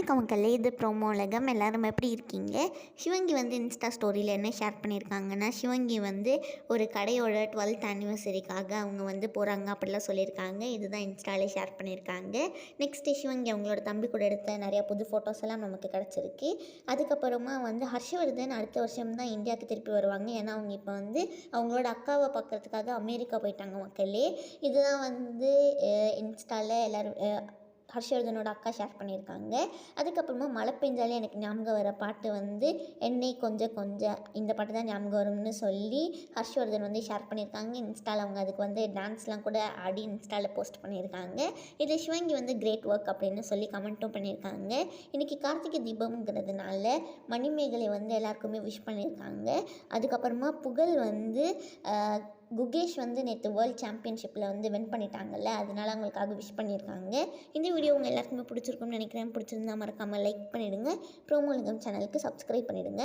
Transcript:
வணக்கம் மக்களே, இது ப்ரோமோ உலகம். எல்லோரும் எப்படி இருக்கீங்க? சிவங்கி வந்து இன்ஸ்டா ஸ்டோரியில் என்ன ஷேர் பண்ணியிருக்காங்கன்னா, சிவங்கி வந்து ஒரு கடையோட 12th ஆனிவர்சரிக்காக அவங்க வந்து போகிறாங்க அப்படிலாம் சொல்லியிருக்காங்க. இதுதான் இன்ஸ்டாலே ஷேர் பண்ணியிருக்காங்க. நெக்ஸ்ட்டு சிவங்கி அவங்களோட தம்பி கூட எடுத்த நிறையா புது ஃபோட்டோஸ் எல்லாம் நமக்கு கிடச்சிருக்கு. அதுக்கப்புறமா வந்து ஹர்ஷவர்தன் அடுத்த வருஷம் தான் இந்தியாவுக்கு திருப்பி வருவாங்க. ஏன்னா அவங்க இப்போ வந்து அவங்களோட அக்காவை பார்க்குறதுக்காக அமெரிக்கா போயிட்டாங்க மக்களே. இதுதான் வந்து இன்ஸ்டாவில் எல்லோரும் ஹர்ஷவர்தனோட அக்கா ஷேர் பண்ணியிருக்காங்க. அதுக்கப்புறமா மழை பெஞ்சாலே எனக்கு ஞாபகம் வர பாட்டு வந்து என்னை கொஞ்சம் கொஞ்சம் இந்த பாட்டு தான் ஞாபகம் வரும்னு சொல்லி ஹர்ஷவர்தன் வந்து ஷேர் பண்ணியிருக்காங்க. இன்ஸ்டாவில் அவங்க அதுக்கு வந்து டான்ஸ்லாம் கூட ஆடி இன்ஸ்டாவில் போஸ்ட் பண்ணியிருக்காங்க. இது சிவங்கி வந்து கிரேட் ஒர்க் அப்படின்னு சொல்லி கமெண்ட்டும் பண்ணியிருக்காங்க. இன்றைக்கி கார்த்திகை தீபம்ங்கிறதுனால மணிமேகலை வந்து எல்லாருக்குமே விஷ் பண்ணியிருக்காங்க. அதுக்கப்புறமா புகழ் வந்து குகேஷ் வந்து நேற்று வேர்ல்டு சாம்பியன்ஷிப்பில் வந்து வின் பண்ணிட்டாங்கல்ல, அதனால அவங்களுக்காக விஷ் பண்ணியிருக்காங்க. இந்த வீடியோ உங்கள் எல்லாருக்குமே பிடிச்சிருக்கும்னு நினைக்கிறேன். பிடிச்சிருந்தா மறக்காமல் லைக் பண்ணிவிடுங்க. ப்ரோமோ உலகம் சேனலுக்கு சப்ஸ்கிரைப் பண்ணிவிடுங்க.